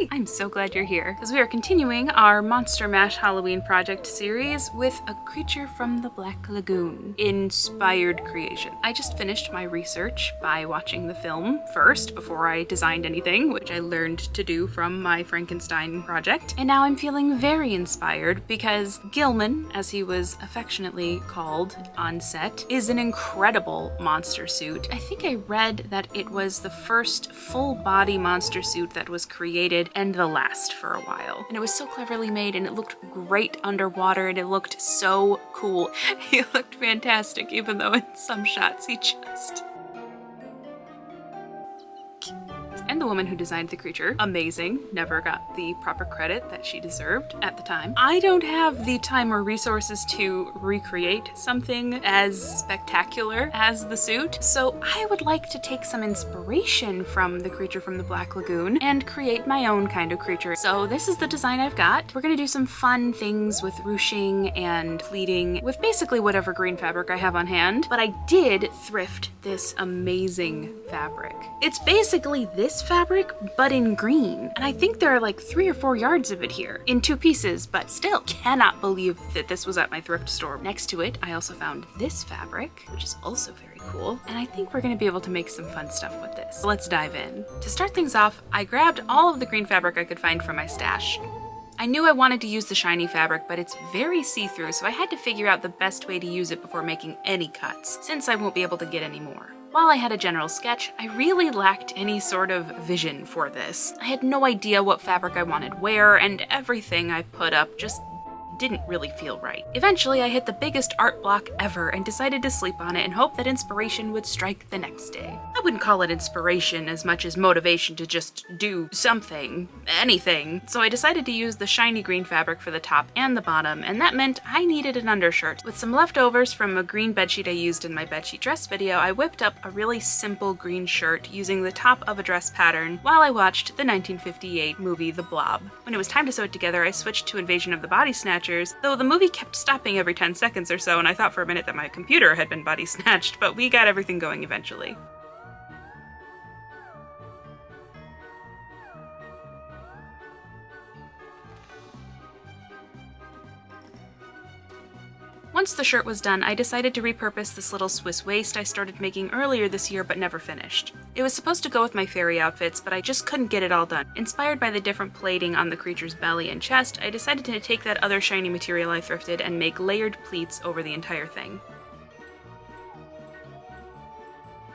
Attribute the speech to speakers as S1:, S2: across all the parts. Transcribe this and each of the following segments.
S1: Hi, I'm so glad you're here, because we are continuing our Monster Mash Halloween project series with a creature from the Black Lagoon inspired creation. I just finished my research by watching the film first before I designed anything, which I learned to do from my Frankenstein project, and now I'm feeling very inspired because Gilman, as he was affectionately called on set, is an incredible monster suit. I think I read that it was the first full-body monster suit that was created and the last for a while. And it was so cleverly made and it looked great underwater and it looked so cool. He looked fantastic even though in some shots he just... And the woman who designed the creature, amazing, never got the proper credit that she deserved at the time. I don't have the time or resources to recreate something as spectacular as the suit, so I would like to take some inspiration from the creature from the Black Lagoon and create my own kind of creature. So this is the design I've got. We're gonna do some fun things with ruching and pleating with basically whatever green fabric I have on hand, but I did thrift this amazing fabric. It's basically this fabric, but in green. And I think there are like 3 or 4 yards of it here in 2 pieces, but still cannot believe that this was at my thrift store. Next to it, I also found this fabric, which is also very cool. And I think we're gonna be able to make some fun stuff with this. So let's dive in. To start things off, I grabbed all of the green fabric I could find from my stash. I knew I wanted to use the shiny fabric, but it's very see-through, so I had to figure out the best way to use it before making any cuts, since I won't be able to get any more. While I had a general sketch, I really lacked any sort of vision for this. I had no idea what fabric I wanted where, and everything I put up just didn't really feel right. Eventually, I hit the biggest art block ever and decided to sleep on it and hope that inspiration would strike the next day. I wouldn't call it inspiration as much as motivation to just do something, anything. So I decided to use the shiny green fabric for the top and the bottom, and that meant I needed an undershirt. With some leftovers from a green bedsheet I used in my bedsheet dress video, I whipped up a really simple green shirt using the top of a dress pattern while I watched the 1958 movie The Blob. When it was time to sew it together, I switched to Invasion of the Body Snatchers, though the movie kept stopping every 10 seconds or so, and I thought for a minute that my computer had been body snatched, but we got everything going eventually. Once the shirt was done, I decided to repurpose this little Swiss waist I started making earlier this year but never finished. It was supposed to go with my fairy outfits, but I just couldn't get it all done. Inspired by the different plating on the creature's belly and chest, I decided to take that other shiny material I thrifted and make layered pleats over the entire thing.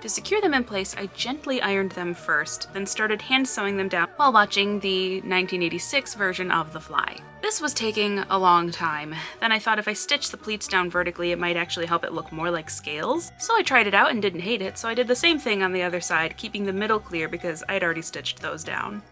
S1: To secure them in place, I gently ironed them first, then started hand sewing them down while watching the 1986 version of The Fly. This was taking a long time. Then I thought if I stitched the pleats down vertically, it might actually help it look more like scales. So I tried it out and didn't hate it, so I did the same thing on the other side, keeping the middle clear because I'd already stitched those down.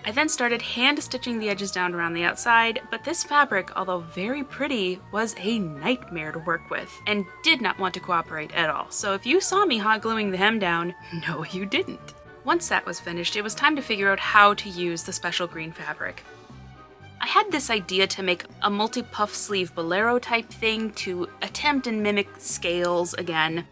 S1: I then started hand stitching the edges down around the outside, but this fabric, although very pretty, was a nightmare to work with, and did not want to cooperate at all. So if you saw me hot gluing the hem down, no you didn't. Once that was finished, it was time to figure out how to use the special green fabric. I had this idea to make a multi-puff sleeve bolero type thing to attempt and mimic scales again.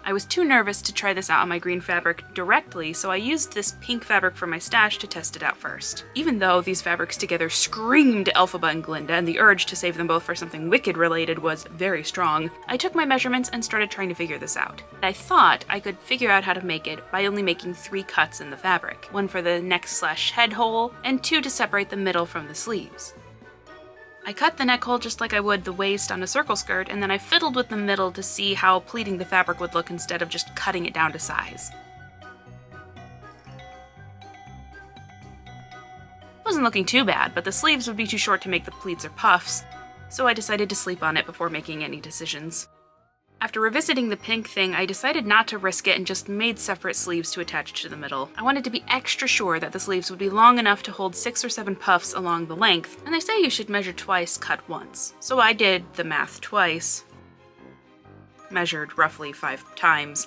S1: I was too nervous to try this out on my green fabric directly, so I used this pink fabric from my stash to test it out first. Even though these fabrics together screamed Elphaba and Glinda, and the urge to save them both for something Wicked related was very strong, I took my measurements and started trying to figure this out. I thought I could figure out how to make it by only making 3 cuts in the fabric, 1 for the neck/head hole, and 2 to separate the middle from the sleeves. I cut the neck hole just like I would the waist on a circle skirt, and then I fiddled with the middle to see how pleating the fabric would look instead of just cutting it down to size. It wasn't looking too bad, but the sleeves would be too short to make the pleats or puffs, so I decided to sleep on it before making any decisions. After revisiting the pink thing, I decided not to risk it and just made separate sleeves to attach to the middle. I wanted to be extra sure that the sleeves would be long enough to hold 6 or 7 puffs along the length, and they say you should measure twice, cut once. So I did the math twice, measured roughly 5 times,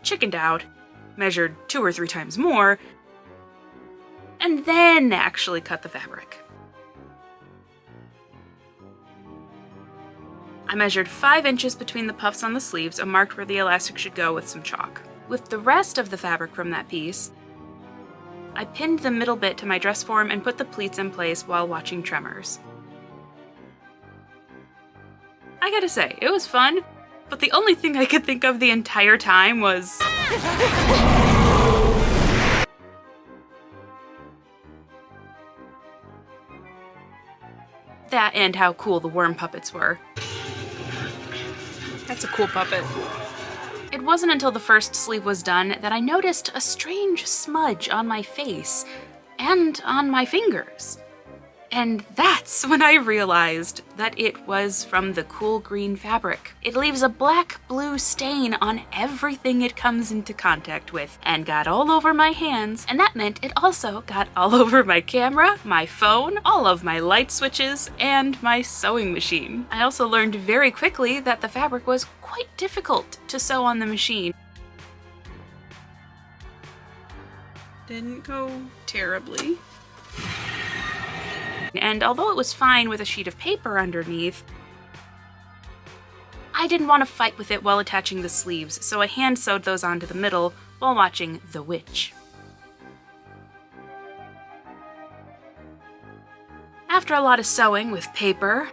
S1: chickened out, measured 2 or 3 times more, and then actually cut the fabric. I measured 5 inches between the puffs on the sleeves and marked where the elastic should go with some chalk. With the rest of the fabric from that piece, I pinned the middle bit to my dress form and put the pleats in place while watching Tremors. I gotta say, it was fun, but the only thing I could think of the entire time was... that and how cool the worm puppets were. That's a cool puppet. It wasn't until the first sleeve was done that I noticed a strange smudge on my face and on my fingers. And that's when I realized that it was from the cool green fabric. It leaves a black-blue stain on everything it comes into contact with, and got all over my hands, and that meant it also got all over my camera, my phone, all of my light switches, and my sewing machine. I also learned very quickly that the fabric was quite difficult to sew on the machine. Didn't go terribly. And although it was fine with a sheet of paper underneath, I didn't want to fight with it while attaching the sleeves, so I hand sewed those onto the middle while watching The Witch. After a lot of sewing with paper,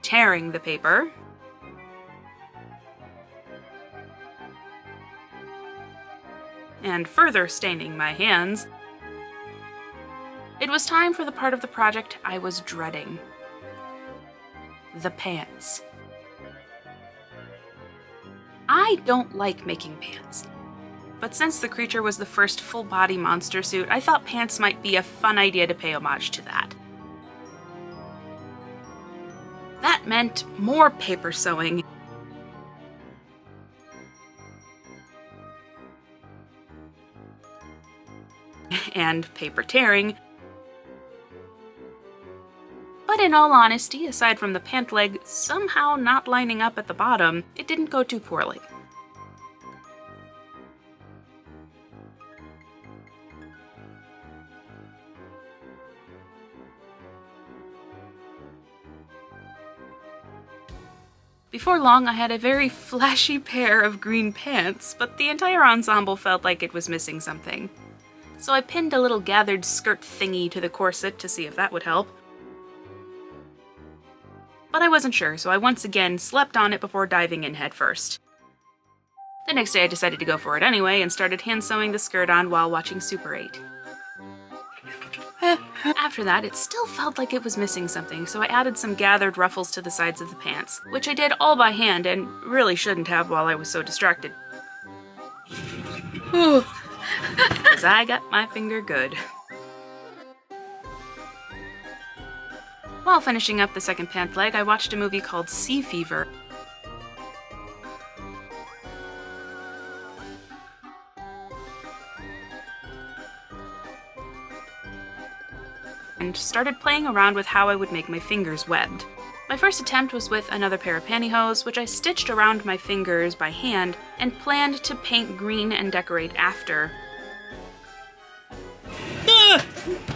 S1: tearing the paper, and further staining my hands, it was time for the part of the project I was dreading. The pants. I don't like making pants, but since the creature was the first full-body monster suit, I thought pants might be a fun idea to pay homage to that. That meant more paper sewing, and paper tearing. But in all honesty, aside from the pant leg somehow not lining up at the bottom, it didn't go too poorly. Before long, I had a very flashy pair of green pants, but the entire ensemble felt like it was missing something. So I pinned a little gathered skirt thingy to the corset to see if that would help. But I wasn't sure, so I once again slept on it before diving in headfirst. The next day I decided to go for it anyway and started hand sewing the skirt on while watching Super 8. After that, it still felt like it was missing something, so I added some gathered ruffles to the sides of the pants, which I did all by hand and really shouldn't have while I was so distracted. Because I got my finger good. While finishing up the second pant leg, I watched a movie called Sea Fever. And started playing around with how I would make my fingers webbed. My first attempt was with another pair of pantyhose, which I stitched around my fingers by hand and planned to paint green and decorate after.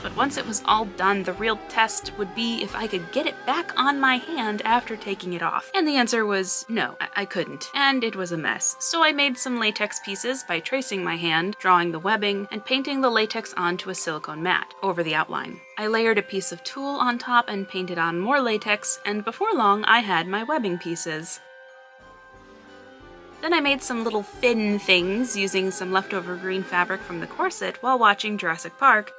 S1: But once it was all done, the real test would be if I could get it back on my hand after taking it off. And the answer was no, I couldn't. And it was a mess. So I made some latex pieces by tracing my hand, drawing the webbing, and painting the latex onto a silicone mat over the outline. I layered a piece of tulle on top and painted on more latex, and before long I had my webbing pieces. Then I made some little fin things using some leftover green fabric from the corset while watching Jurassic Park.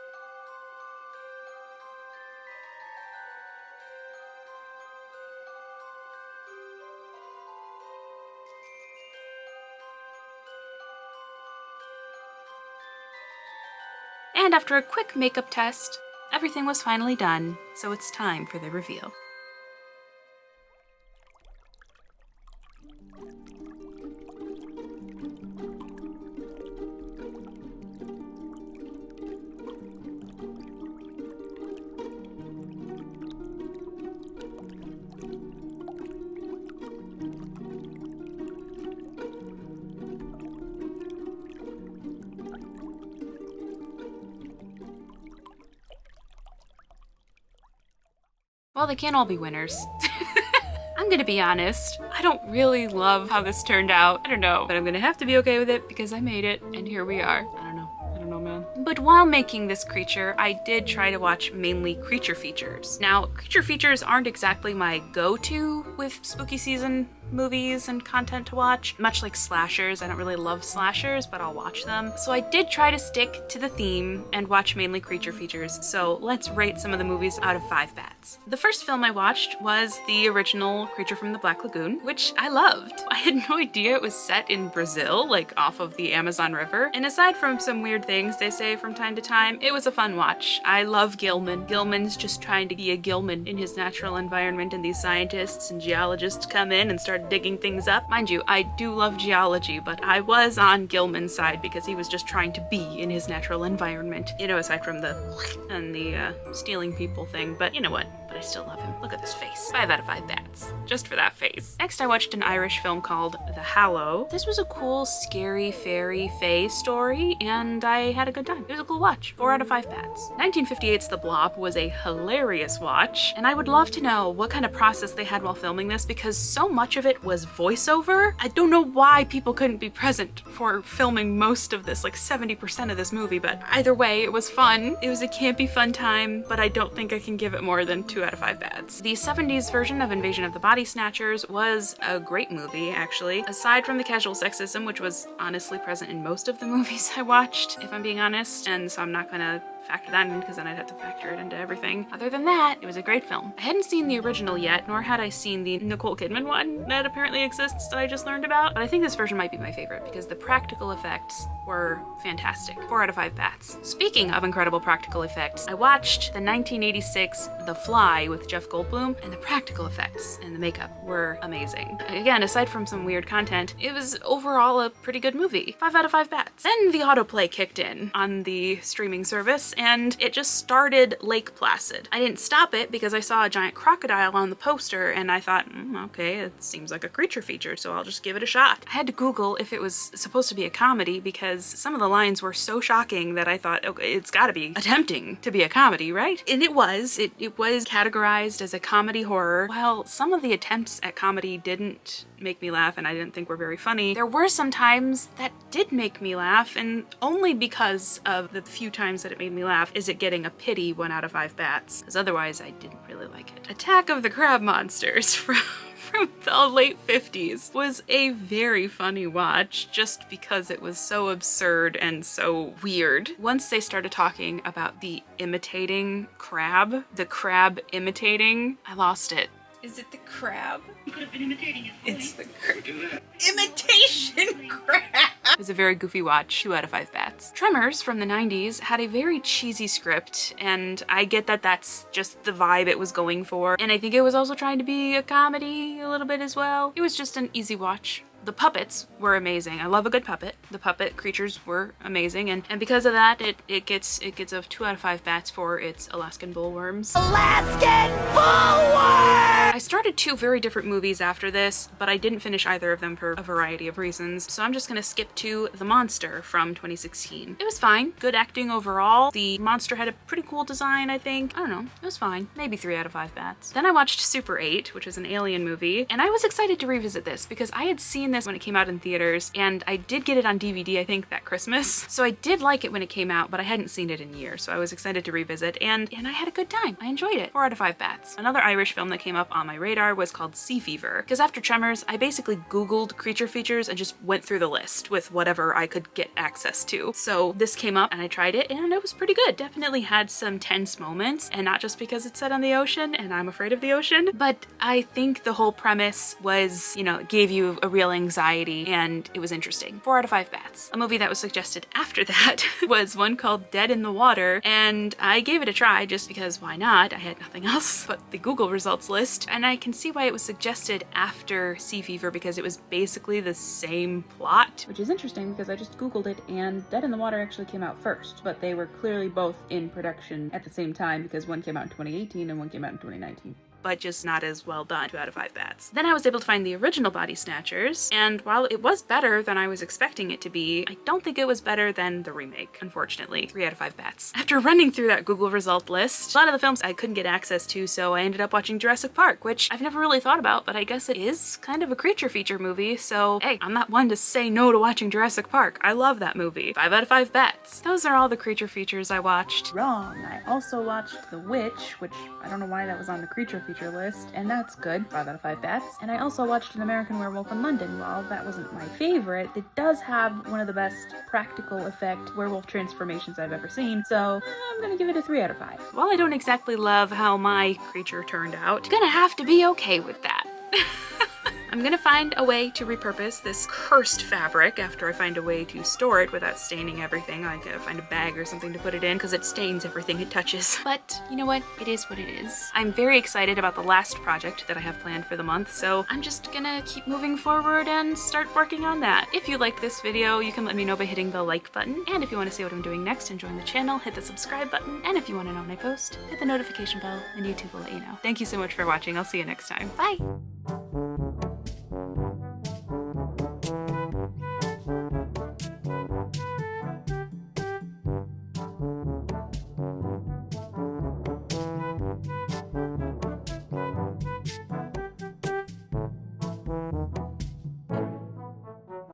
S1: And after a quick makeup test, everything was finally done, so it's time for the reveal. Well, they can't all be winners. I'm gonna be honest, I don't really love how this turned out. I don't know, but I'm gonna have to be okay with it because I made it, and here we are. I don't know, man. But while making this creature, I did try to watch mainly creature features. Now, creature features aren't exactly my go-to with spooky season movies and content to watch. Much like slashers, I don't really love slashers, but I'll watch them. So I did try to stick to the theme and watch mainly creature features. So let's rate some of the movies out of 5 bats. The first film I watched was the original Creature from the Black Lagoon, which I loved. I had no idea it was set in Brazil, like off of the Amazon River. And aside from some weird things they say from time to time, it was a fun watch. I love Gilman. Gilman's just trying to be a Gilman in his natural environment, and these scientists and geologists come in and start digging things up. Mind you, I do love geology, but I was on Gilman's side because he was just trying to be in his natural environment. You know, aside from the and the stealing people thing, but you know what? But I still love him. Look at this face. 5 out of 5 bats. Just for that face. Next, I watched an Irish film called The Hallow. This was a cool, scary fairy fae story, and I had a good time. It was a cool watch. 4 out of 5 bats. 1958's The Blob was a hilarious watch, and I would love to know what kind of process they had while filming this because so much of it was voiceover. I don't know why people couldn't be present for filming most of this, like 70% of this movie, but either way, it was fun. It was a campy fun time, but I don't think I can give it more than 2 out of 5 bats. The 70s version of Invasion of the Body Snatchers was a great movie, actually. Aside from the casual sexism, which was honestly present in most of the movies I watched, if I'm being honest, and so I'm not gonna factor that in because then I'd have to factor it into everything. Other than that, it was a great film. I hadn't seen the original yet, nor had I seen the Nicole Kidman one that apparently exists that I just learned about, but I think this version might be my favorite because the practical effects were fantastic. 4 out of 5 bats. Speaking of incredible practical effects, I watched the 1986 The Fly with Jeff Goldblum, and the practical effects and the makeup were amazing. Again, aside from some weird content, it was overall a pretty good movie. 5 out of 5 bats. Then the autoplay kicked in on the streaming service, and it just started Lake Placid. I didn't stop it because I saw a giant crocodile on the poster, and I thought, okay, it seems like a creature feature, so I'll just give it a shot. I had to Google if it was supposed to be a comedy because some of the lines were so shocking that I thought, okay, it's gotta be attempting to be a comedy, right? And it was. It was categorized as a comedy horror. While some of the attempts at comedy didn't make me laugh and I didn't think were very funny, there were some times that did make me laugh, and only because of the few times that it made me laugh is it getting a pity 1 out of 5 bats, because otherwise I didn't really like it. Attack of the Crab Monsters from the late 50s was a very funny watch just because it was so absurd and so weird. Once they started talking about the imitating crab, the crab imitating, I lost it. Is it the crab?
S2: You could have been imitating it.
S1: It's the imitation crab. It was a very goofy watch. 2 out of 5 bats. Tremors from the 90s had a very cheesy script, and I get that that's just the vibe it was going for. And I think it was also trying to be a comedy a little bit as well. It was just an easy watch. The puppets were amazing. I love a good puppet. The puppet creatures were amazing, and because of that, it gets a 2 out of 5 bats for its Alaskan bullworms. Alaskan bullworms! I started 2 very different movies after this, but I didn't finish either of them for a variety of reasons, so I'm just gonna skip to The Monster from 2016. It was fine. Good acting overall. The monster had a pretty cool design, I think. I don't know. It was fine. Maybe 3 out of 5 bats. Then I watched Super 8, which was an alien movie, and I was excited to revisit this because I had seen this when it came out in theaters, and I did get it on DVD, I think, that Christmas. So I did like it when it came out, but I hadn't seen it in years, so I was excited to revisit, and I had a good time. I enjoyed it. 4 out of 5 bats. Another Irish film that came up on my radar was called Sea Fever, because after Tremors, I basically Googled creature features and just went through the list with whatever I could get access to. So this came up, and I tried it, and it was pretty good. Definitely had some tense moments, and not just because it's set on the ocean, and I'm afraid of the ocean, but I think the whole premise was, it gave you a real anxiety, and it was interesting. 4 out of 5 bats. A movie that was suggested after that was one called Dead in the Water, and I gave it a try just because why not? I had nothing else but the Google results list, and I can see why it was suggested after Sea Fever because it was basically the same plot. Which is interesting because I just Googled it, and Dead in the Water actually came out first, but they were clearly both in production at the same time because one came out in 2018 and one came out in 2019. but just not as well done. 2 out of 5 bats. Then I was able to find the original Body Snatchers, and while it was better than I was expecting it to be, I don't think it was better than the remake, unfortunately. 3 out of 5 bats. After running through that Google result list, a lot of the films I couldn't get access to, so I ended up watching Jurassic Park, which I've never really thought about, but I guess it is kind of a creature feature movie, so hey, I'm not one to say no to watching Jurassic Park. I love that movie. 5 out of 5 bats. Those are all the creature features I watched.
S2: Wrong. I also watched The Witch, which I don't know why that was on the creature feature list, and that's good. 5 out of 5 bats. And I also watched An American Werewolf in London. While that wasn't my favorite, it does have one of the best practical effect werewolf transformations I've ever seen, so I'm gonna give it a 3 out of 5.
S1: While I don't exactly love how my creature turned out, you're gonna have to be okay with that. I'm gonna find a way to repurpose this cursed fabric after I find a way to store it without staining everything. I gotta find a bag or something to put it in because it stains everything it touches. But you know what? It is what it is. I'm very excited about the last project that I have planned for the month, so I'm just gonna keep moving forward and start working on that. If you liked this video, you can let me know by hitting the like button. And if you want to see what I'm doing next and join the channel, hit the subscribe button. And if you want to know when I post, hit the notification bell and YouTube will let you know. Thank you so much for watching. I'll see you next time. Bye!